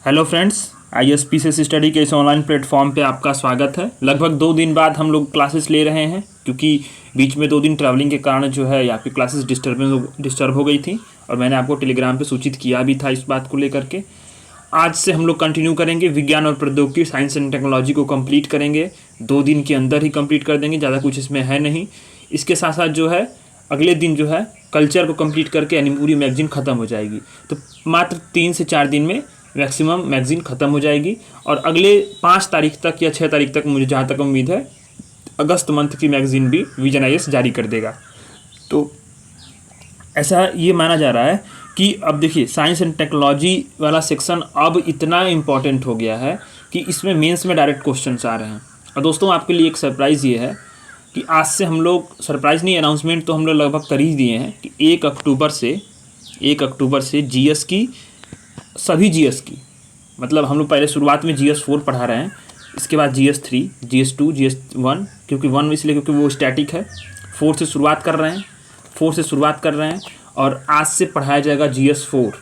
Hello friends, ISPCS study के इस online platform पे आपका स्वागत है। लगभग 2 दिन बाद हम लोग क्लासेस ले रहे हैं क्योंकि बीच में 2 दिन ट्रैवलिंग के कारण जो है आपकी क्लासेस डिस्टर्ब हो गई थी और मैंने आपको टेलीग्राम पे सूचित किया भी था इस बात को लेकर के। आज से हम लोग कंटिन्यू करेंगे, विज्ञान और प्रौद्योगिकी साइंस एंड टेक्नोलॉजी को कंप्लीट करेंगे। 2 दिन के अंदर ही कंप्लीट कर देंगे, ज़्यादा कुछ इसमें है नहीं। इसके साथ साथ जो है अगले दिन जो है कल्चर को कंप्लीट करके यानी पूरी मैगजीन ख़त्म हो जाएगी। तो मात्र 3 से 4 दिन में मैक्सिमम मैगजीन ख़त्म हो जाएगी और अगले 5 तारीख तक या 6 तारीख तक मुझे जहाँ तक उम्मीद है अगस्त मंथ की मैगजीन भी विजन IAS जारी कर देगा। तो ऐसा ये माना जा रहा है कि अब देखिए साइंस एंड टेक्नोलॉजी वाला सेक्शन अब इतना इम्पॉर्टेंट हो गया है कि इसमें मेंस में डायरेक्ट क्वेश्चंस आ रहे हैं। और दोस्तों आपके लिए एक सरप्राइज़ ये है कि आज से हम लोग, सरप्राइज़ नहीं, अनाउंसमेंट तो हम लोग लगभग कर ही दिए हैं कि 1 अक्टूबर से GS की, सभी GS की, मतलब हम लोग पहले शुरुआत में GS 4 पढ़ा रहे हैं, इसके बाद GS 3, GS 2, GS 1, क्योंकि 1 इसलिए क्योंकि वो स्टैटिक है। 4 से शुरुआत कर रहे हैं और आज से पढ़ाया जाएगा GS 4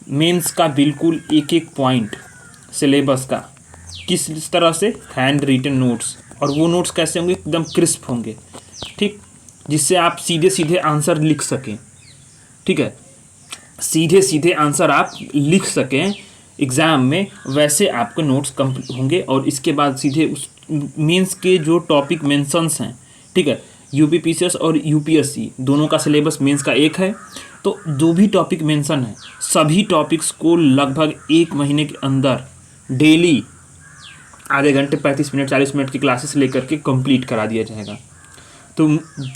मेंस का बिल्कुल एक एक पॉइंट सिलेबस का, किस तरह से हैंड रिटन नोट्स, और वो नोट्स कैसे होंगे, एकदम क्रिस्प होंगे, ठीक, जिससे आप सीधे सीधे आंसर लिख सकें। ठीक है, सीधे सीधे आंसर आप लिख सकें एग्ज़ाम में, वैसे आपके नोट्स कंप्लीट होंगे। और इसके बाद सीधे उस मेंस के जो टॉपिक मेंशंस हैं, ठीक है, UPPCS और UPSC दोनों का सिलेबस मेंस का एक है। तो जो भी टॉपिक मेंशन है सभी टॉपिक्स को लगभग 1 महीने के अंदर डेली आधे घंटे 35 मिनट 40 मिनट की क्लासेस लेकर के कंप्लीट करा दिया जाएगा। तो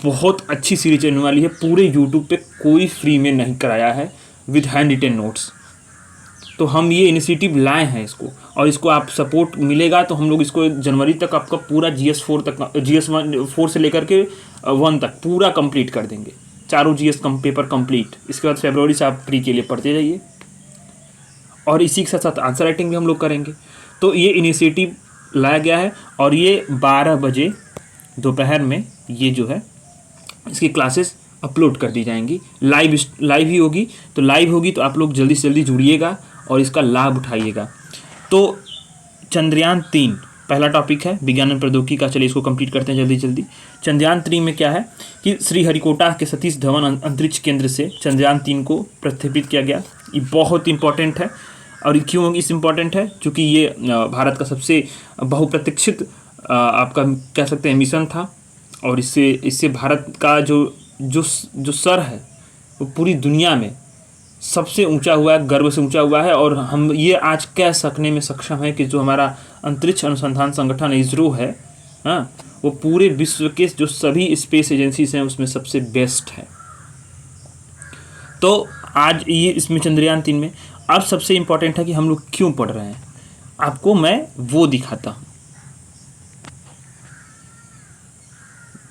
बहुत अच्छी सीरीज चलने वाली है। पूरे यूट्यूब पे कोई फ्री में नहीं कराया है विद हैंड रिटन नोट्स। तो हम ये इनिशिएटिव लाए हैं इसको, और इसको आप सपोर्ट मिलेगा तो हम लोग इसको जनवरी तक आपका पूरा GS 4 तक, GS 4 से लेकर के 1 तक पूरा कंप्लीट कर देंगे, चारों GS पेपर कंप्लीट। इसके बाद फरवरी से आप प्री के लिए पढ़ते जाइए और इसी के साथ साथ आंसर राइटिंग भी हम लोग करेंगे। तो ये इनिशिएटिव लाया गया है और ये 12 बजे दोपहर में ये जो है इसकी क्लासेस अपलोड कर दी जाएंगी। लाइव ही होगी। तो लाइव होगी तो आप लोग जल्दी से जल्दी जुड़िएगा और इसका लाभ उठाइएगा। तो चंद्रयान 3 पहला टॉपिक है, विज्ञान और प्रौद्योगिकी का। चलिए इसको कंप्लीट करते हैं जल्दी जल्दी। चंद्रयान 3 में क्या है कि श्रीहरिकोटा के सतीश धवन अंतरिक्ष केंद्र से चंद्रयान 3 को प्रक्षेपित किया गया। ये बहुत इंपॉर्टेंट है। और क्यों इस इम्पॉर्टेंट है? क्योंकि ये भारत का सबसे बहुप्रतीक्षित आपका कह सकते हैं मिशन था, और इससे भारत का जो सर है वो पूरी दुनिया में सबसे ऊंचा हुआ है, गर्व से ऊंचा हुआ है। और हम ये आज कह सकने में सक्षम है कि जो हमारा अंतरिक्ष अनुसंधान संगठन इसरो है, हाँ, वो पूरे विश्व के जो सभी स्पेस एजेंसीज हैं उसमें सबसे बेस्ट है। तो आज ये इसमें चंद्रयान 3 में अब सबसे इम्पोर्टेंट है कि हम लोग क्यों पढ़ रहे हैं, आपको मैं वो दिखाता हूँ।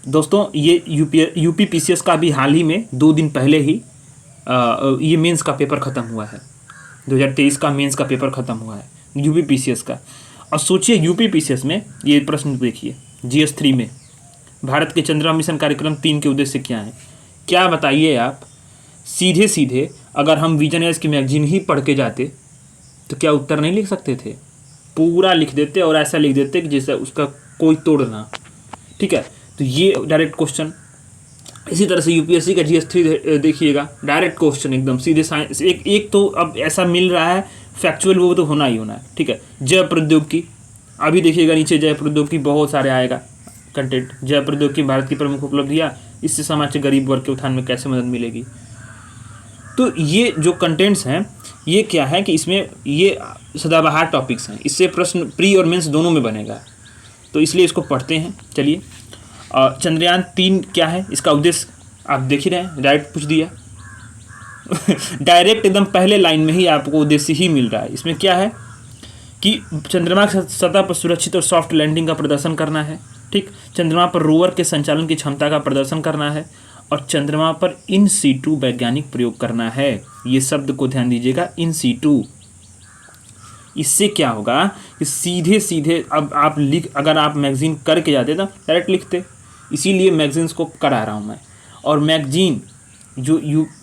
दोस्तों ये UPPCS का भी हाल ही में 2 दिन पहले ही ये मेंस का पेपर ख़त्म हुआ है। 2023 का मेंस का पेपर ख़त्म हुआ है UPPCS का। और सोचिए UPPCS में ये प्रश्न देखिए, GS 3 में भारत के चंद्रमा मिशन कार्यक्रम 3 के उद्देश्य क्या हैं? क्या बताइए आप? सीधे सीधे अगर हम विजन IAS की मैगजीन ही पढ़ के जाते तो क्या उत्तर नहीं लिख सकते थे? पूरा लिख देते और ऐसा लिख देते कि जैसे उसका कोई तोड़ ना। ठीक है, तो ये डायरेक्ट क्वेश्चन। इसी तरह से UPSC का GS 3 देखिएगा, डायरेक्ट क्वेश्चन एकदम सीधे साइंस। एक तो अब ऐसा मिल रहा है फैक्चुअल, वो तो होना ही होना है। ठीक है, जय प्रौद्योगिकी, अभी देखिएगा नीचे जय प्रौद्योगिकी बहुत सारे आएगा कंटेंट। जय प्रौद्योगिकी भारत की प्रमुख उपलब्धियाँ, इससे समाज के गरीब वर्ग के उत्थान में कैसे मदद मिलेगी। तो ये जो कंटेंट्स हैं ये क्या है कि इसमें ये सदाबहार टॉपिक्स हैं, इससे प्रश्न प्री और मेंस दोनों में बनेगा। तो इसलिए इसको पढ़ते हैं। चलिए, चंद्रयान 3 क्या है, इसका उद्देश्य आप देख ही रहे हैं, डायरेक्ट पूछ दिया डायरेक्ट एकदम पहले लाइन में ही आपको उद्देश्य ही मिल रहा है। इसमें क्या है कि चंद्रमा की सतह पर सुरक्षित और सॉफ्ट लैंडिंग का प्रदर्शन करना है। ठीक, चंद्रमा पर रोवर के संचालन की क्षमता का प्रदर्शन करना है और चंद्रमा पर इन सीटू वैज्ञानिक प्रयोग करना है। ये शब्द को ध्यान दीजिएगा, इन सीटू। इससे क्या होगा कि सीधे सीधे अब आप अगर आप मैगजीन करके जाते तो डायरेक्ट लिखते, इसीलिए मैगजीन्स को करा रहा हूँ मैं। और मैगजीन जो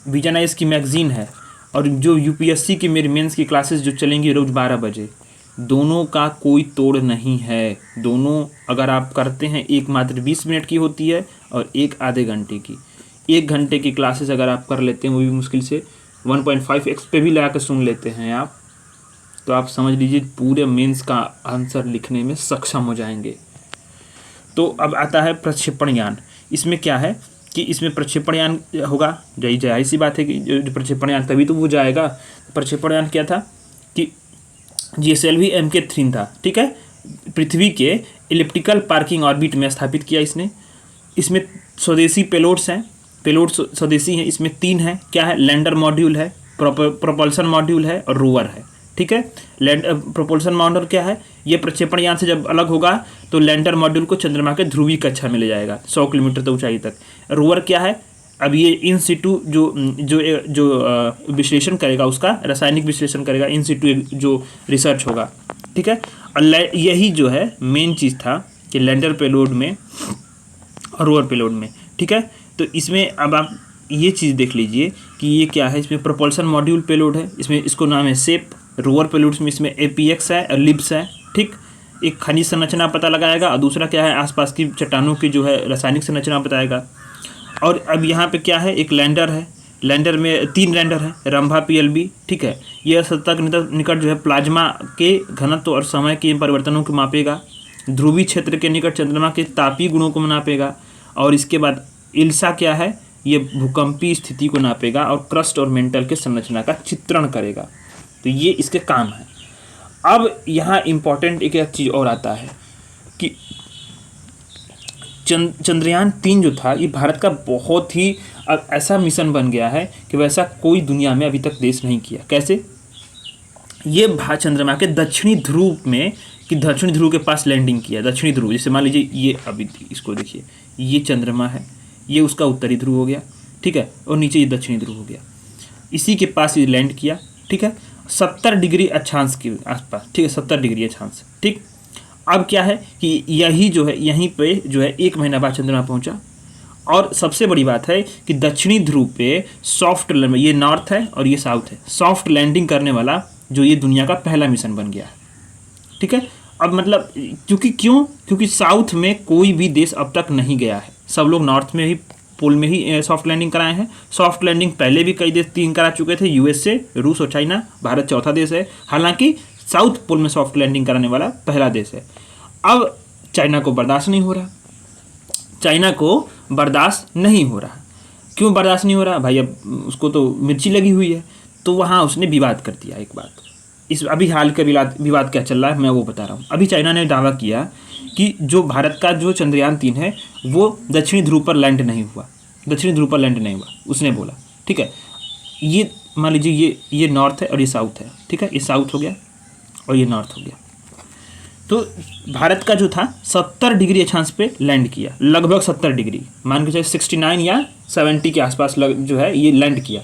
विजन IAS की मैगजीन है और जो यूपीएससी की मेरी मेंस की क्लासेस जो चलेंगी रोज़ 12 बजे, दोनों का कोई तोड़ नहीं है। दोनों अगर आप करते हैं, एक मात्र 20 मिनट की होती है और एक आधे घंटे की। 1 घंटे की क्लासेस अगर आप कर लेते हैं, वो भी मुश्किल से 1.5x पे भी लगा कर सुन लेते हैं आप, तो आप समझ लीजिए पूरे मेंस का आंसर लिखने में सक्षम हो जाएंगे। तो अब आता है प्रक्षेपण यान। इसमें क्या है कि इसमें प्रक्षेपण यान होगा, जाहिर सी बात है कि जो प्रक्षेपण यान तभी तो वो जाएगा। प्रक्षेपण यान क्या था कि GSLV Mk3 था, ठीक है, पृथ्वी के इलिप्टिकल पार्किंग ऑर्बिट में स्थापित किया इसने। इसमें स्वदेशी पेलोड्स हैं, पेलोड स्वदेशी हैं। इसमें 3 हैं, क्या है, लैंडर मॉड्यूल है, प्रोपल्सन मॉड्यूल है और रोवर है, ठीक है। प्रोपल्सन मॉड्यूल क्या है, ये प्रक्षेपण यान से जब अलग होगा तो लैंडर मॉड्यूल को चंद्रमा के ध्रुवीय कक्षा में ले जाएगा 100 किलोमीटर तक ऊंचाई तक। रोवर क्या है, अब ये इन सिटू जो विश्लेषण करेगा, उसका रासायनिक विश्लेषण करेगा, इन सिटू जो रिसर्च होगा, ठीक है। और यही जो है मेन चीज़ था कि लैंडर पेलोड में और रोवर पेलोड में, ठीक है। तो इसमें अब आप ये चीज़ देख लीजिए कि ये क्या है, इसमें प्रोपल्सन मॉड्यूल पेलोड है, इसमें इसको नाम है सेप। रोवर पेलोड्स में इसमें APX है और लिब्स है, ठीक। एक खनिज संरचना पता लगाएगा और दूसरा क्या है, आसपास की चट्टानों की जो है रासायनिक संरचना बताएगा। और अब यहाँ पे क्या है, एक लैंडर है, लैंडर में 3 लैंडर है, रंभा PLB, ठीक है। यह सतह के निकट जो है प्लाज्मा के घनत्व और समय के परिवर्तनों को मापेगा। ध्रुवीय क्षेत्र के निकट चंद्रमा के तापीय गुणों को नापेगा। और इसके बाद इल्सा क्या है, ये भूकंपीय स्थिति को नापेगा और क्रस्ट और मेंटल के संरचना का चित्रण करेगा। तो ये इसके काम है। अब यहाँ इम्पॉर्टेंट एक चीज़ और आता है कि चंद्रयान 3 जो था, ये भारत का बहुत ही ऐसा मिशन बन गया है कि वैसा कोई दुनिया में अभी तक देश नहीं किया। कैसे, ये चंद्रमा के दक्षिणी ध्रुव में, कि दक्षिणी ध्रुव के पास लैंडिंग किया। दक्षिणी ध्रुव, जैसे मान लीजिए ये अभी इसको देखिए, ये चंद्रमा है, ये उसका उत्तरी ध्रुव हो गया, ठीक है, और नीचे ये दक्षिणी ध्रुव हो गया। इसी के पास ये लैंड किया, ठीक है, 70 डिग्री अक्षांश के आसपास, ठीक है, 70 डिग्री अक्षांश, ठीक। अब क्या है कि यही जो है, यहीं पे जो है 1 महीना बाद चंद्रमा पहुंचा। और सबसे बड़ी बात है कि दक्षिणी ध्रुव पे सॉफ्ट, ये नॉर्थ है और ये साउथ है, सॉफ्ट लैंडिंग करने वाला जो ये दुनिया का पहला मिशन बन गया है, ठीक है। अब मतलब क्योंकि साउथ में कोई भी देश अब तक नहीं गया है, सब लोग नॉर्थ में ही, पोल में ही सॉफ्ट लैंडिंग कराए हैं। सॉफ्ट लैंडिंग पहले भी कई देश 3 करा चुके थे, USA, रूस और चाइना। भारत चौथा देश है, हालांकि साउथ पोल में सॉफ्ट लैंडिंग कराने वाला पहला देश है। अब चाइना को बर्दाश्त नहीं हो रहा, चाइना को बर्दाश्त नहीं हो रहा। क्यों बर्दाश्त नहीं हो रहा भाई, अब उसको तो मिर्ची लगी हुई है, तो वहाँ उसने विवाद कर दिया। एक बात, इस अभी हाल का विवाद क्या चल रहा है मैं वो बता रहा हूँ। अभी चाइना ने दावा किया कि जो भारत का जो चंद्रयान 3 है वो दक्षिणी ध्रुव पर लैंड नहीं हुआ, दक्षिणी ध्रुव पर लैंड नहीं हुआ, उसने बोला, ठीक है। ये मान लीजिए ये नॉर्थ है और ये साउथ है, ठीक है, ये साउथ हो गया और ये नॉर्थ हो गया। तो भारत का जो था 70 डिग्री अक्षांश पे लैंड किया, लगभग 70 डिग्री, मान के चलिए 69 या 70 के आसपास जो है ये लैंड किया।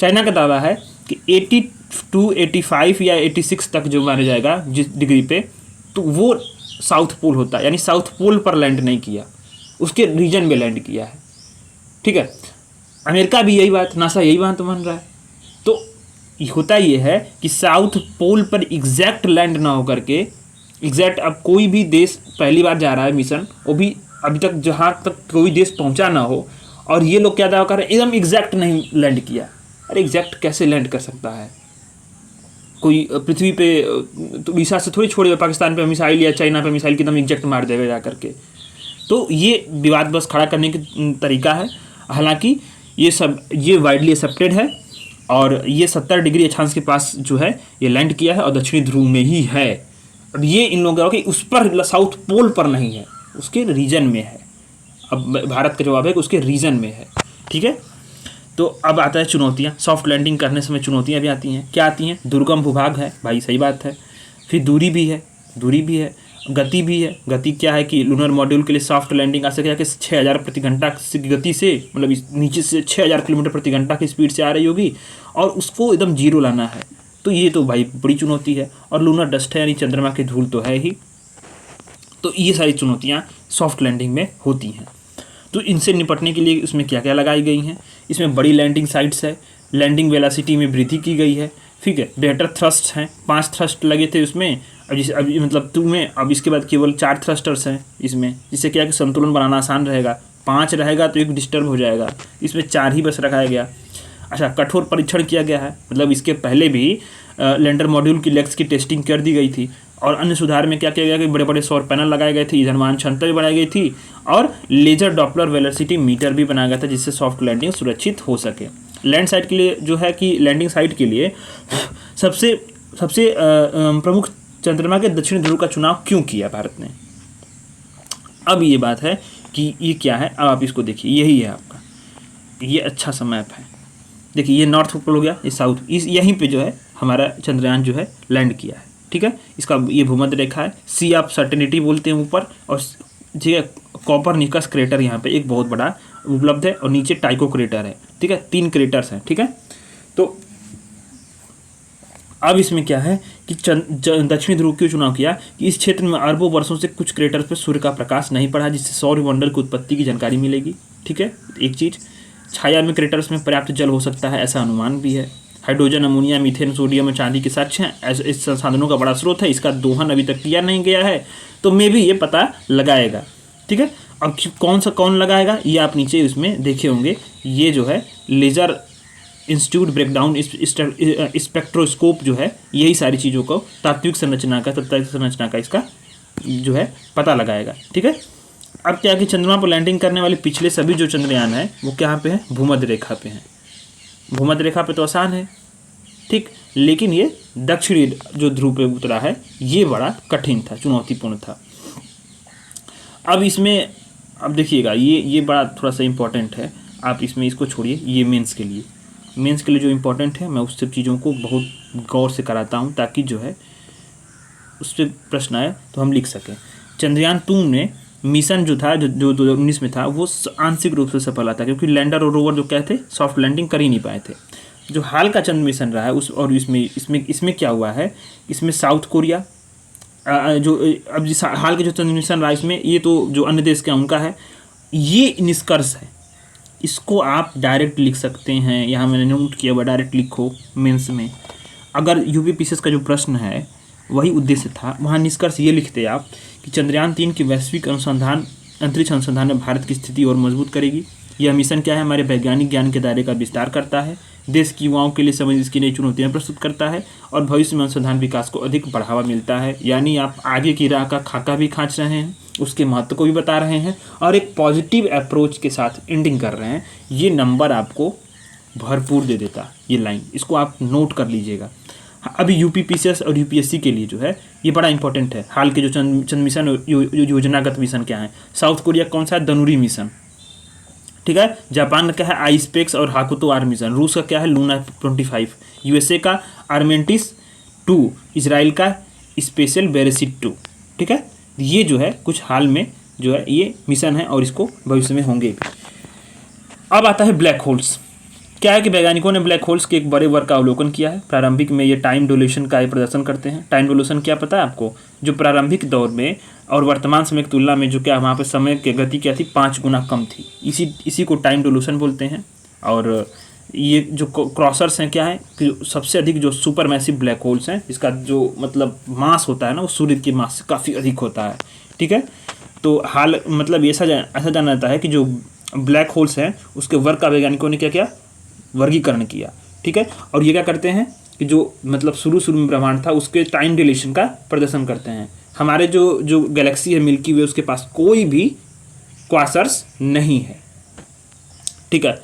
चाइना का दावा है कि 82, 85 या 86 तक जो माना जाएगा जिस डिग्री पे, तो वो साउथ पोल होता है, यानी साउथ पोल पर लैंड नहीं किया, उसके रीजन में लैंड किया है, ठीक है। अमेरिका भी यही बात, नासा यही बात मान रहा है। तो होता ये है कि साउथ पोल पर एग्जैक्ट लैंड ना होकर के, एग्जैक्ट अब कोई भी देश पहली बार जा रहा है मिशन, वो भी अभी तक जहाँ तक कोई देश पहुँचा ना हो, और ये लोग क्या दावा कर रहे हैं, एकदम एग्जैक्ट नहीं लैंड किया। अरे एग्जैक्ट कैसे लैंड कर सकता है कोई पृथ्वी पे, तो विशा से थोड़ी छोड़ेगा, पाकिस्तान पे मिसाइल या चाइना पे मिसाइल की एकदम एग्जैक्ट मार देगा जा करके। तो ये विवाद बस खड़ा करने की तरीका है। हालांकि ये वाइडली एक्सेप्टेड है और ये 70 डिग्री अक्षांश के पास जो है ये लैंड किया है और दक्षिणी ध्रुव में ही है। और ये इन लोगों का उस पर साउथ पोल पर नहीं है, उसके रीजन में है। अब भारत का जवाब है कि उसके रीजन में है, ठीक है। तो अब आता है चुनौतियाँ। सॉफ्ट लैंडिंग करने समय चुनौतियाँ भी आती हैं। क्या आती हैं? दुर्गम भूभाग है भाई, सही बात है। फिर दूरी भी है, गति भी है। गति क्या है कि लूनर मॉड्यूल के लिए सॉफ्ट लैंडिंग आ सकेगा कि 6000 प्रति घंटा की गति से, मतलब नीचे से 6000 किलोमीटर प्रति घंटा की स्पीड से आ रही होगी और उसको एकदम जीरो लाना है। तो ये तो भाई बड़ी चुनौती है। और लूनर डस्ट है, यानी चंद्रमा की धूल तो है ही। तो ये सारी चुनौतियाँ सॉफ्ट लैंडिंग में होती हैं। तो इनसे निपटने के लिए इसमें क्या क्या लगाई गई हैं? इसमें बड़ी लैंडिंग साइट्स है, लैंडिंग वेलोसिटी में वृद्धि की गई है, ठीक है। बेहतर थ्रस्ट हैं, 5 थ्रस्ट लगे थे उसमें, अब मतलब 2 में अब इसके बाद केवल 4 थ्रस्टर्स हैं इसमें, जिससे क्या है कि संतुलन बनाना आसान रहेगा। 5 रहेगा तो एक डिस्टर्ब हो जाएगा, इसमें 4 ही बस रखाया गया। अच्छा, कठोर परीक्षण किया गया है, मतलब इसके पहले भी लैंडर मॉड्यूल की लेग्स की टेस्टिंग कर दी गई थी। और अन्य सुधार में क्या किया गया कि बड़े बड़े सौर पैनल लगाए गए थे, ईंधनवाहन क्षमता भी बढ़ाई गई थी, और लेजर डॉपलर वेलोसिटी मीटर भी बनाया गया था, जिससे सॉफ्ट लैंडिंग सुरक्षित हो सके। लैंड साइट के लिए जो है कि लैंडिंग साइट के लिए सबसे प्रमुख चंद्रमा के दक्षिण ध्रुव का चुनाव क्यों किया भारत ने। अब ये बात है कि ये क्या है, अब आप इसको देखिए, यही है आपका, ये अच्छा सा मैप है। देखिए ये नॉर्थ पोल हो गया, ये साउथ, इस यहीं पे जो है हमारा चंद्रयान जो है लैंड किया है, ठीक है। इसका ये भूमध्य रेखा है, सी ऑफ सर्टेनिटी बोलते हैं ऊपर, और ठीक है कॉपरनिकस क्रेटर यहाँ पे एक बहुत बड़ा उपलब्ध है, और नीचे टाइको क्रेटर है, ठीक है। 3 क्रेटर्स हैं, ठीक है। तो अब इसमें क्या है कि दक्षिणी ध्रुव क्यों चुनाव किया कि इस क्षेत्र में अरबों वर्षों से कुछ क्रेटर पर सूर्य का प्रकाश नहीं पड़ा, जिससे सौरमंडल की उत्पत्ति की जानकारी मिलेगी, ठीक है। एक चीज़, छाया में क्रेटर्स में पर्याप्त जल हो सकता है, ऐसा अनुमान भी है। हाइड्रोजन, अमोनिया, मीथेन, सोडियम और चांदी के साक्ष्य हैं, इस संसाधनों का बड़ा स्रोत है। इसका दोहन अभी तक किया नहीं गया है, तो मे भी ये पता लगाएगा, ठीक है। अब कौन लगाएगा ये आप नीचे उसमें देखे होंगे, ये जो है लेजर इंस्टीट्यूट ब्रेकडाउन स्पेक्ट्रोस्कोप जो है, यही सारी चीज़ों को तात्विक संरचना का, तत्व संरचना का इसका जो है पता लगाएगा, ठीक है। अब क्या कि चंद्रमा पर लैंडिंग करने वाले पिछले सभी जो चंद्रयान है वो कहाँ पे हैं, भूमध्य रेखा पे हैं। भूमध्य रेखा पे तो आसान है, ठीक, लेकिन ये दक्षिणी जो ध्रुव पे उतरा है ये बड़ा कठिन था, चुनौतीपूर्ण था। अब इसमें अब देखिएगा ये बड़ा थोड़ा सा इम्पोर्टेंट है, आप इसमें इसको छोड़िए, ये मेंस के लिए जो इम्पोर्टेंट है मैं उस सब चीज़ों को बहुत गौर से कराता हूँ, ताकि जो है उस पर प्रश्न आए तो हम लिख सकें। चंद्रयान 2 ने मिशन जो था, जो 2019 में था, वो आंशिक रूप से सफल था, क्योंकि लैंडर और रोवर जो क्या थे, सॉफ्ट लैंडिंग कर ही नहीं पाए थे। जो हाल का चंद्र मिशन रहा है और इसमें क्या हुआ है, इसमें साउथ कोरिया जो अब जिस हाल के जो चंद्र मिशन रहा है, इसमें ये तो जो अन्य देश का उनका है, ये निष्कर्ष है। इसको आप डायरेक्ट लिख सकते हैं, यहाँ मैंने नोट किया हुआ, डायरेक्ट लिखो मेंस में। अगर यूपीपीसीएस का जो प्रश्न है वही उद्देश्य था, वहाँ निष्कर्ष ये लिखते आप कि चंद्रयान 3 की वैश्विक अंतरिक्ष अनुसंधान में भारत की स्थिति और मजबूत करेगी। यह मिशन क्या है, हमारे वैज्ञानिक ज्ञान के दायरे का विस्तार करता है, देश की युवाओं के लिए समझ इसकी नई चुनौतियाँ प्रस्तुत करता है, और भविष्य में अनुसंधान विकास को अधिक बढ़ावा मिलता है। यानी आप आगे की राह का खाका भी खींच रहे हैं, उसके महत्व को भी बता रहे हैं, और एक पॉजिटिव अप्रोच के साथ एंडिंग कर रहे हैं। ये नंबर आपको भरपूर दे देता, ये लाइन, इसको आप नोट कर लीजिएगा। अभी यूपीपीसीएस और यूपीएससी के लिए जो है ये बड़ा इंपॉर्टेंट है। हाल के जो चंद्र मिशन योजनागत मिशन क्या है, साउथ कोरिया कौन सा है, दनुरी मिशन, ठीक है। जापान का है आईस्पेक्स और हाकुतो आर मिशन, रूस का क्या है, लूना 25, यूएसए का आर्मेंटिस 2, इजराइल का स्पेशल बेरेसिट 2, ठीक है। ये जो है कुछ हाल में जो है ये मिशन है, और इसको भविष्य में होंगे भी। अब आता है ब्लैक होल्स। क्या है कि वैज्ञानिकों ने ब्लैक होल्स के एक बड़े वर्ग का अवलोकन किया है। प्रारंभिक में ये टाइम डिलेशन का प्रदर्शन करते हैं। टाइम डिलेशन क्या पता है आपको, जो प्रारंभिक दौर में और वर्तमान समय की तुलना में जो क्या वहाँ पे समय की गति क्या थी, 5 गुना कम थी, इसी को टाइम डिलेशन बोलते हैं। और ये जो क्रॉसर्स हैं क्या है कि सबसे अधिक जो सुपर मैसिव ब्लैक होल्स हैं, इसका जो मतलब मास होता है ना, वो सूर्य के मास से काफ़ी अधिक होता है, ठीक है। तो हाल मतलब ऐसा जाना जाता है कि जो ब्लैक होल्स हैं उसके वर्ग का वैज्ञानिकों ने क्या किया, वर्गीकरण किया, ठीक है। और ये क्या करते हैं कि जो मतलब शुरू में ब्रह्मांड था उसके टाइम डिलेशन का प्रदर्शन करते हैं। हमारे जो गैलेक्सी है मिल्की वे, उसके पास कोई भी क्वासर्स नहीं है, ठीक है।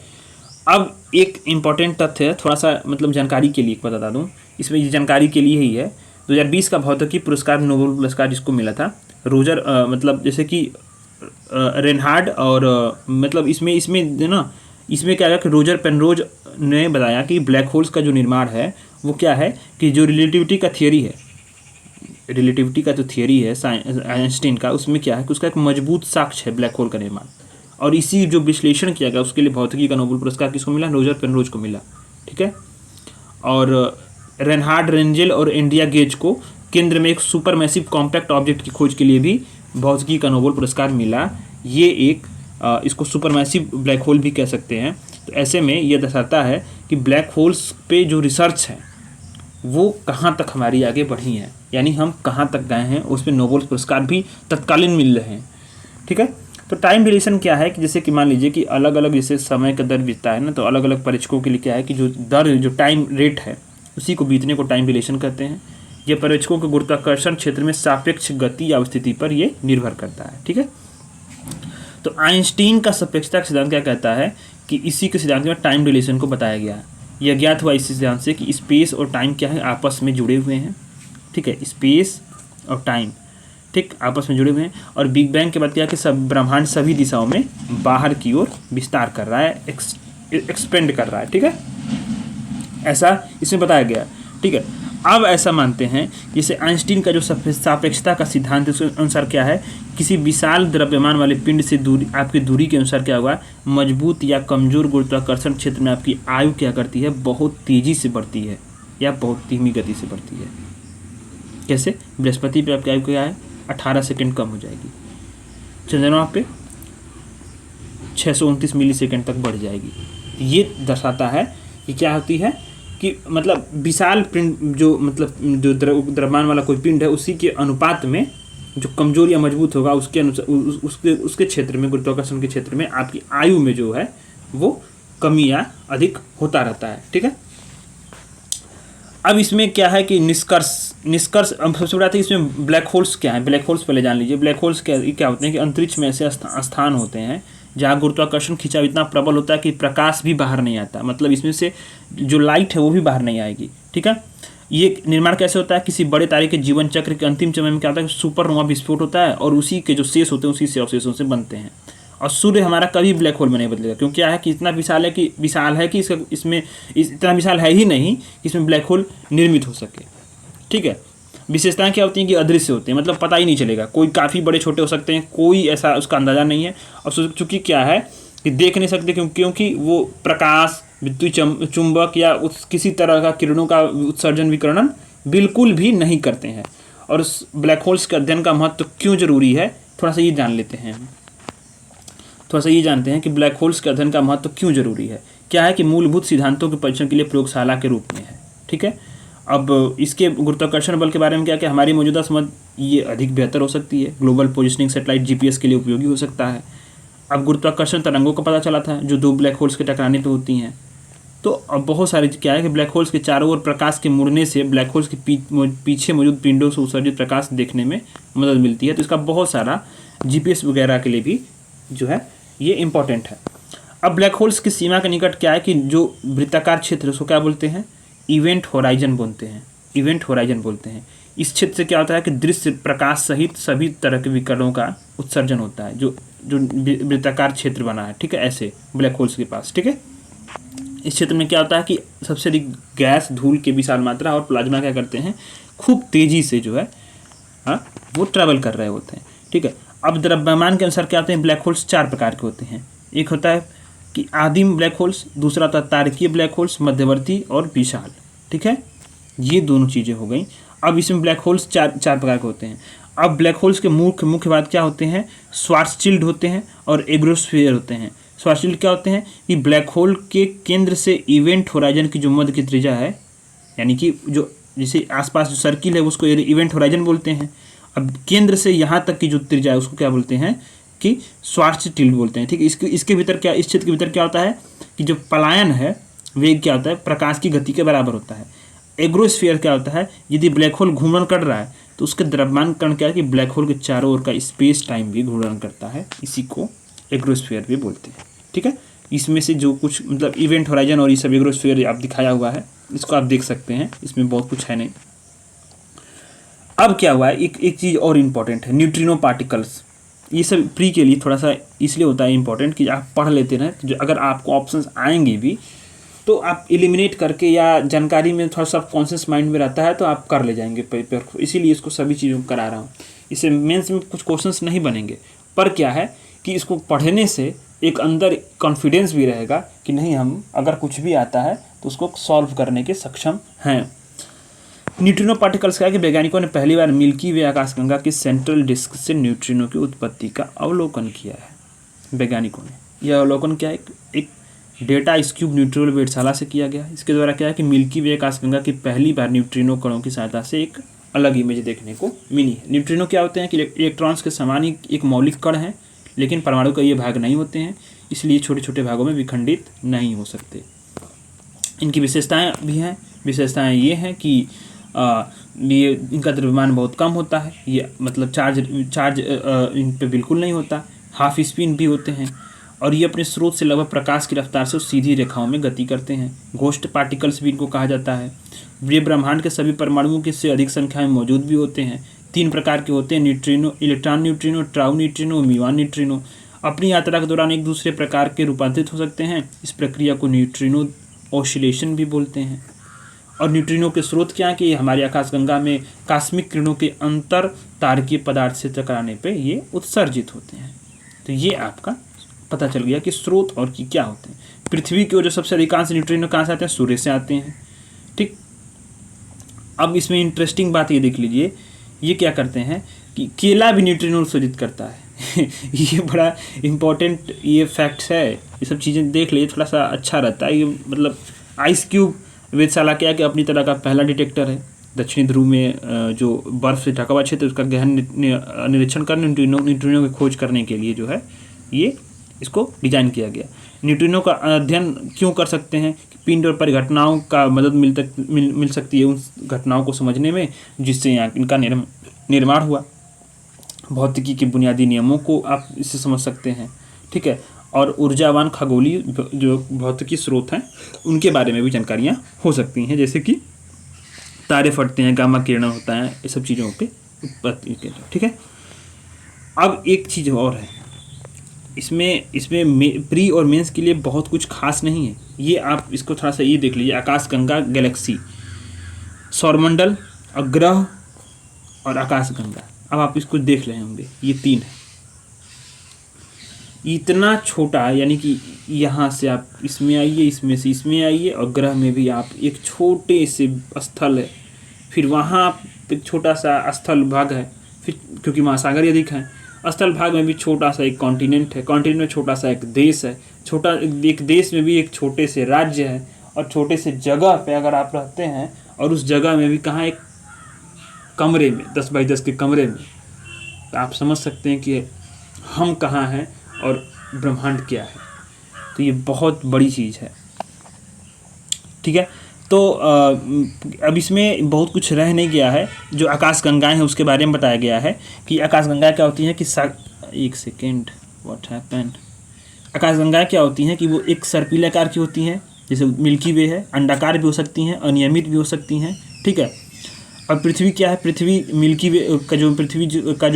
अब एक इम्पॉर्टेंट तथ्य है, थोड़ा सा मतलब जानकारी के लिए बता दूं, इसमें ये जानकारी के लिए ही है। 2020 का भौतिकी पुरस्कार, नोबेल पुरस्कार जिसको मिला था, रोजर मतलब जैसे कि रेनहार्ड, और मतलब इसमें ना, इसमें क्या है कि रोजर पेनरोज ने बताया कि ब्लैक होल्स का जो निर्माण है वो क्या है कि जो रिलेटिविटी का थियरी है, रिलेटिविटी का जो थियरी है आइंस्टीन का, उसमें क्या है कि उसका एक मजबूत साक्ष्य है ब्लैक होल का निर्माण। और इसी जो विश्लेषण किया गया उसके लिए भौतिकी का नोबेल पुरस्कार किसको मिला, रोजर पेनरोज को मिला, ठीक है। और रेनहार्ड, रेंजेल और इंडिया गेज को केंद्र में एक सुपर मैसिव कॉम्पैक्ट ऑब्जेक्ट की खोज के लिए भी भौतिकी का नोबेल पुरस्कार मिला। ये एक इसको सुपर मैसिव ब्लैक होल भी कह सकते हैं। तो ऐसे में ये दर्शाता है कि ब्लैक होल्स पे जो रिसर्च है वो कहाँ तक हमारी आगे बढ़ी है, यानी हम कहाँ तक गए हैं, उस पर नोबेल पुरस्कार भी तत्कालीन मिल रहे हैं। ठीक है, तो टाइम डिलेशन क्या है कि जैसे कि मान लीजिए कि अलग अलग जैसे समय का दर बीतता है ना, तो अलग अलग पर्यवेक्षकों के लिए क्या है कि जो दर जो टाइम रेट है उसी को बीतने को टाइम डिलेशन कहते हैं। ये पर्यवेक्षकों के गुरुत्वाकर्षण क्षेत्र में सापेक्ष गति या स्थिति पर ये निर्भर करता है। ठीक है, तो आइंस्टीन का सापेक्षता का सिद्धांत क्या कहता है कि इसी के सिद्धांत में टाइम डिलेशन को बताया गया है। यह ज्ञात हुआ इस सिद्धांत से कि स्पेस और टाइम क्या है, आपस में जुड़े हुए हैं। ठीक है, स्पेस और टाइम ठीक आपस में जुड़े हुए हैं, और बिग बैंग के बाद क्या है कि सब ब्रह्मांड सभी दिशाओं में बाहर की ओर विस्तार कर रहा है, एक्सपेंड कर रहा है। ठीक है, ऐसा इसमें बताया गया। ठीक है, अब ऐसा मानते हैं जैसे आइंस्टीन का जो सापेक्षता का सिद्धांत है उसके अनुसार क्या है, किसी विशाल द्रव्यमान वाले पिंड से दूरी, आपकी दूरी के अनुसार क्या होगा, मजबूत या कमजोर गुरुत्वाकर्षण क्षेत्र में आपकी आयु क्या करती है, बहुत तेजी से बढ़ती है या बहुत धीमी गति से बढ़ती है। कैसे, बृहस्पति पे आपकी आयु क्या है, 18 सेकंड कम हो जाएगी, चंद्रमा पे 629 मिली सेकेंड तक बढ़ जाएगी। ये दर्शाता है कि क्या होती है कि मतलब विशाल पिंड जो मतलब जो द्रव्यमान वाला कोई पिंड है उसी के अनुपात में जो कमजोर या मजबूत होगा उसके अनुसार उसके क्षेत्र में, गुरुत्वाकर्षण के क्षेत्र में आपकी आयु में जो है वो कमी या अधिक होता रहता है। ठीक है, अब इसमें क्या है कि निष्कर्ष अब सबसे बड़ा था इसमें ब्लैक होल्स क्या है। ब्लैक होल्स पहले जान लीजिए। ब्लैक होल्स क्या होते हैं कि अंतरिक्ष में ऐसे स्थान होते हैं जहाँ गुरुत्वाकर्षण खिंचाव इतना प्रबल होता है कि प्रकाश भी बाहर नहीं आता, मतलब इसमें से जो लाइट है वो भी बाहर नहीं आएगी। ठीक है, ये निर्माण कैसे होता है, किसी बड़े तारे के जीवन चक्र के अंतिम समय में क्या होता है, सुपरनोवा विस्फोट होता है और उसी के जो शेष होते हैं उसी से अवशेषों से बनते हैं। और सूर्य हमारा कभी ब्लैक होल में नहीं बदलेगा, क्योंकि क्या है कि इतना विशाल है कि इसमें इतना विशाल है ही नहीं कि इसमें ब्लैक होल निर्मित हो सके। ठीक है, विशेषताएं क्या होती हैं कि अदृश्य होते हैं, मतलब पता ही नहीं चलेगा, कोई काफ़ी बड़े छोटे हो सकते हैं, कोई ऐसा उसका अंदाज़ा नहीं है। और चूँकि क्या है कि देख नहीं सकते क्योंकि वो प्रकाश, विद्युत चुंबक या किसी तरह का किरणों का उत्सर्जन विकिरण बिल्कुल भी नहीं करते हैं। और उस ब्लैक होल्स के अध्ययन का महत्व क्यों जरूरी है, थोड़ा सा ये जान लेते हैं। थोड़ा सा ये जानते हैं कि ब्लैक होल्स के अध्ययन का महत्व क्यों जरूरी है। क्या है कि मूलभूत सिद्धांतों के परीक्षण के लिए प्रयोगशाला के रूप में है। ठीक है, अब इसके गुरुत्वाकर्षण बल के बारे में क्या कि हमारी मौजूदा समझ ये अधिक बेहतर हो सकती है। ग्लोबल पोजिशनिंग सैटेलाइट जीपीएस के लिए उपयोगी हो सकता है। अब गुरुत्वाकर्षण तरंगों का पता चला था जो दो ब्लैक होल्स के टकराने पर होती हैं। तो अब बहुत सारे क्या है कि ब्लैक होल्स के चारों ओर प्रकाश के मुड़ने से ब्लैक होल्स के पीछे मौजूद पिंडों से उत्सर्जित प्रकाश देखने में मदद मिलती है। तो इसका बहुत सारा जीपीएस वगैरह के लिए भी जो है ये इम्पॉर्टेंट है। अब ब्लैक होल्स की सीमा के निकट क्या है कि जो वृत्ताकार क्षेत्र है उसको क्या बोलते हैं, इवेंट होराइजन बोलते हैं। इवेंट होराइजन बोलते हैं। इस क्षेत्र से क्या होता है कि दृश्य प्रकाश सहित सभी तरह के विकिरणों का उत्सर्जन होता है जो वृत्ताकार क्षेत्र बना है। ठीक है, ऐसे ब्लैक होल्स के पास। ठीक है, इस क्षेत्र में क्या होता है कि सबसे अधिक गैस, धूल के विशाल मात्रा और प्लाज्मा क्या करते हैं, खूब तेजी से जो है वो ट्रैवल कर रहे होते हैं। ठीक है, अब द्रव्यमान के अनुसार क्या होते हैं, ब्लैक होल्स 4 प्रकार के होते हैं। एक होता है कि आदिम ब्लैक होल्स, दूसरा होता है तारकीय ब्लैक होल्स, मध्यवर्ती और विशाल। ठीक है, ये दोनों चीज़ें हो गई। अब इसमें ब्लैक होल्स चार प्रकार के होते हैं। अब ब्लैक होल्स के मुख्य बात क्या होते हैं, श्वार्ज़शील्ड होते हैं और एग्रोस्फीयर होते हैं। श्वार्ज़शील्ड क्या होते हैं कि ब्लैक होल के केंद्र से इवेंट होराइजन की जो मध्य की त्रिज्या है, यानी कि जो जैसे आसपास जो सर्किल है उसको इवेंट होराइजन बोलते हैं। अब केंद्र से यहाँ तक की जो त्रिज्या है उसको क्या बोलते हैं कि श्वार्ज़शील्ड बोलते हैं। ठीक है, इसके भीतर क्या, इस क्षेत्र के भीतर क्या होता है कि जो पलायन है वेग क्या होता है, प्रकाश की गति के बराबर होता है। एग्रोस्फीयर क्या होता है, यदि ब्लैक होल घूर्णन कर रहा है तो उसके द्रव्यमान कण क्या है कि ब्लैक होल के चारों ओर का स्पेस टाइम भी घूर्णन करता है, इसी को एग्रोस्फीयर भी बोलते हैं। ठीक है, इसमें से जो कुछ मतलब इवेंट होराइजन और ये सब एग्रोस्फीयर आप दिखाया हुआ है, इसको आप देख सकते हैं, इसमें बहुत कुछ है नहीं। अब क्या हुआ है, एक चीज़ और इम्पॉर्टेंट है, न्यूट्रिनो पार्टिकल्स। ये सब प्री के लिए थोड़ा सा इसलिए होता है इम्पॉर्टेंट कि आप पढ़ लेते रहें, तो अगर आपको ऑप्शंस आएंगे भी तो आप एलिमिनेट करके या जानकारी में थोड़ा सा कॉन्शियस माइंड में रहता है तो आप कर ले जाएंगे पेपर को, इसीलिए इसको सभी चीज़ों को करा रहा हूँ। इससे मेंस में कुछ क्वेश्चंस नहीं बनेंगे, पर क्या है कि इसको पढ़ने से एक अंदर कॉन्फिडेंस भी रहेगा कि नहीं, हम अगर कुछ भी आता है तो उसको सॉल्व करने के सक्षम हैं। न्यूट्रिनो पार्टिकल्स का है कि वैज्ञानिकों ने पहली बार मिल्की वे आकाशगंगा की सेंट्रल डिस्क से न्यूट्रिनो की उत्पत्ति का अवलोकन किया है। वैज्ञानिकों ने यह अवलोकन क्या है, एक डेटा स्क्यूब न्यूट्रिनो वेधशाला से किया गया। इसके द्वारा क्या है कि मिल्की वे आकाशगंगा की पहली बार न्यूट्रिनो कणों की सहायता से एक अलग इमेज देखने को मिली है। न्यूट्रिनो क्या होते हैं कि इलेक्ट्रॉन्स के समान ही एक मौलिक कण है, लेकिन परमाणु का ये भाग नहीं होते हैं, इसलिए छोटे छोटे भागों में विखंडित नहीं हो सकते। इनकी विशेषताएं भी हैं। विशेषताएं ये हैं कि ये इनका द्रव्यमान बहुत कम होता है, ये मतलब चार्ज इन पे बिल्कुल नहीं होता, हाफ स्पिन भी होते हैं, और ये अपने स्रोत से लगभग प्रकाश की रफ्तार से सीधी रेखाओं में गति करते हैं। घोस्ट पार्टिकल्स भी इनको कहा जाता है। ये ब्रह्मांड के सभी परमाणुओं के से अधिक संख्या में मौजूद भी होते हैं। 3 प्रकार के होते हैं, neutrino, electron neutrino, tau neutrino, muon neutrino. अपनी यात्रा के दौरान एक दूसरे प्रकार के रूपांतरित हो सकते हैं। इस प्रक्रिया को न्यूट्रिनो ऑसिलेशन भी बोलते हैं। और न्यूट्रिनो के स्रोत क्या है कि हमारी आकाशगंगा में कॉस्मिक किरणों के अंतर तारकीय पदार्थ से टकराने पे ये उत्सर्जित होते हैं। तो ये आपका पता चल गया कि स्रोत और की क्या होते हैं। पृथ्वी की ओर जो सबसे अधिकांश न्यूट्रिनो कहाँ से आते हैं? सूर्य से आते हैं। ठीक, अब इसमें इंटरेस्टिंग बात ये देख लीजिए, ये क्या करते हैं कि केला भी न्यूट्रिनो उत्सर्जित करता है। ये बड़ा इम्पोर्टेंट ये फैक्ट्स है, ये सब चीज़ें देख लीजिए, थोड़ा सा अच्छा रहता है। ये मतलब आइस क्यूब वेधशाला क्या है कि अपनी तरह का पहला डिटेक्टर है। दक्षिणी ध्रुव में जो बर्फ से ढका हुआ क्षेत्र उसका गहन निरीक्षण कर न्यूट्रिनो की खोज करने के लिए जो है ये इसको डिजाइन किया गया। न्यूट्रिनो का अध्ययन क्यों कर सकते हैं? पिंड और परिघटनाओं का मदद मिल सकती है उन घटनाओं को समझने में जिससे यहाँ इनका निर्माण हुआ। भौतिकी के बुनियादी नियमों को आप इससे समझ सकते हैं। ठीक है, और ऊर्जावान खगोलीय जो भौतिकी स्रोत हैं उनके बारे में भी जानकारियाँ हो सकती हैं, जैसे कि तारे फटते हैं, गामा किरण होता है, ये सब चीज़ों पे उत्पत्ति के। ठीक है, अब एक चीज़ और है, इसमें प्री और मेंस के लिए बहुत कुछ खास नहीं है। ये आप इसको थोड़ा सा ये देख लीजिए, आकाशगंगा गैलेक्सी, सौरमंडल और ग्रह और आकाशगंगा। अब आप इसको देख रहे होंगे, ये 3 है। इतना छोटा, यानी कि यहाँ से आप इसमें आइए, इसमें से इसमें आइए, और ग्रह में भी आप एक छोटे से स्थल है, फिर वहाँ एक छोटा सा स्थल भाग है, फिर क्योंकि महासागर अधिक है, स्थल भाग में भी छोटा सा एक कॉन्टिनेंट है, कॉन्टिनेंट में छोटा सा एक देश है, छोटा एक देश में भी एक छोटे से राज्य है, और छोटे से जगह पे अगर आप रहते हैं, और उस जगह में भी कहाँ एक कमरे में 10 बाई 10 के कमरे में, तो आप समझ सकते हैं कि हम कहाँ हैं और ब्रह्मांड क्या है। तो ये बहुत बड़ी चीज़ है। ठीक है, तो अब इसमें बहुत कुछ रह नहीं गया है। जो आकाशगंगाएं हैं उसके बारे में बताया गया है कि आकाशगंगाएं क्या होती हैं कि एक सेकेंड, व्हाट हैपेंड। आकाशगंगाएं क्या होती हैं कि वो एक सर्पिल आकार की होती हैं, जैसे मिल्की वे है, अंडाकार भी हो सकती हैं, अनियमित भी हो सकती हैं। ठीक है, और पृथ्वी क्या है? पृथ्वी मिल्की वे का जो पृथ्वी का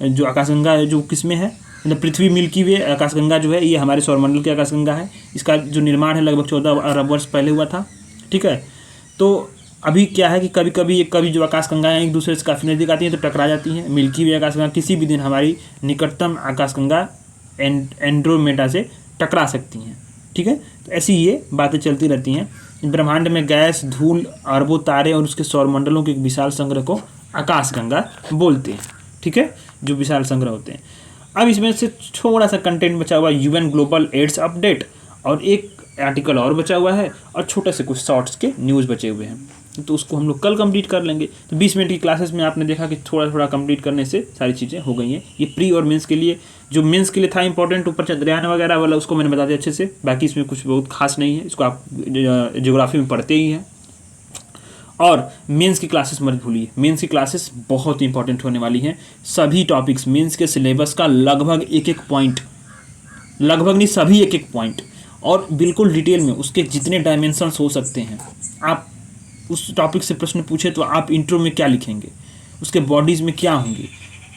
जो आकाशगंगा है जो किसमें है, मतलब पृथ्वी मिल्की वे आकाशगंगा जो है ये हमारे सौरमंडल की आकाशगंगा है। इसका जो निर्माण है लगभग 14 अरब वर्ष पहले हुआ था। ठीक है, तो अभी क्या है कि कभी जो आकाशगंगाएं एक दूसरे से काफ़ी नज़दीक आती हैं तो टकरा जाती हैं। मिल्की वे आकाशगंगा किसी भी दिन हमारी निकटतम आकाशगंगा एंड्रोमेडा से टकरा सकती हैं। ठीक है, तो ऐसी ये बातें चलती रहती हैं। ब्रह्मांड में गैस, धूल, अरबों तारे और उसके सौरमंडलों के एक विशाल संग्रह को आकाशगंगा बोलते हैं। ठीक है, जो विशाल संग्रह होते हैं। अब इसमें से थोड़ा सा कंटेंट बचा हुआ है, यूएन ग्लोबल एड्स अपडेट, और एक आर्टिकल और बचा हुआ है, और छोटे से कुछ शॉर्ट्स के न्यूज़ बचे हुए हैं, तो उसको हम लोग कल कंप्लीट कर लेंगे। तो 20 मिनट की क्लासेस में आपने देखा कि थोड़ा थोड़ा कंप्लीट करने से सारी चीज़ें हो गई हैं। ये प्री और मेंस के लिए, जो मेंस के लिए था इंपॉर्टेंट ऊपर चंद्रयान वगैरह वाला, उसको मैंने बता दिया अच्छे से। बाकी इसमें कुछ बहुत खास नहीं है, इसको आप ज्योग्राफी में पढ़ते ही हैं। और मेंस की क्लासेस मत भूलिए, मेंस की क्लासेस बहुत इंपॉर्टेंट होने वाली हैं। सभी टॉपिक्स मेंस के सिलेबस का लगभग एक एक पॉइंट, लगभग नहीं सभी एक एक पॉइंट, और बिल्कुल डिटेल में उसके जितने डायमेंशंस हो सकते हैं। आप उस टॉपिक से प्रश्न पूछे तो आप इंट्रो में क्या लिखेंगे, उसके बॉडीज़ में क्या होंगी,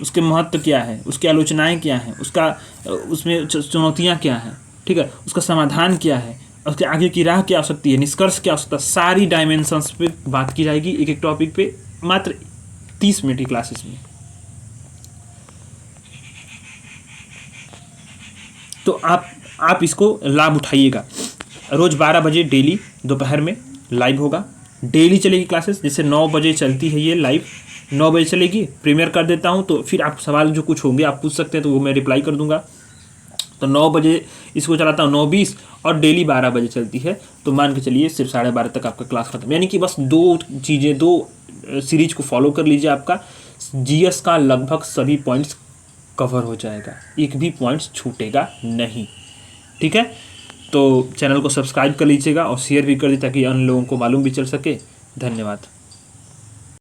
उसके महत्व क्या है, उसकी आलोचनाएँ क्या हैं, उसमें चुनौतियाँ क्या हैं, ठीक है, उसका समाधान क्या है, उसके आगे की राह क्या हो सकती है, निष्कर्ष क्या हो सकता है, सारी डायमेंशंस पे बात की जाएगी एक एक टॉपिक पे, मात्र 30 मिनट की क्लासेस में। तो आप इसको लाभ उठाइएगा। रोज़ 12 बजे डेली दोपहर में लाइव होगा, डेली चलेगी क्लासेस। जैसे 9 बजे चलती है ये लाइव, 9 बजे चलेगी, प्रीमियर कर देता हूँ, तो फिर आप सवाल जो कुछ होंगे आप पूछ सकते हैं, तो वो मैं रिप्लाई कर दूंगा। तो 9 बजे इसको चलाता हूँ 9:20 और डेली 12 बजे चलती है, तो मान के चलिए सिर्फ 12:30 तक आपका क्लास खत्म। यानी कि बस दो सीरीज को फॉलो कर लीजिए, आपका जीएस का लगभग सभी पॉइंट्स कवर हो जाएगा, एक भी पॉइंट्स छूटेगा नहीं। ठीक है, तो चैनल को सब्सक्राइब कर लीजिएगा और शेयर भी कर दीजिए ताकि अन्य लोगों को मालूम भी चल सके। धन्यवाद।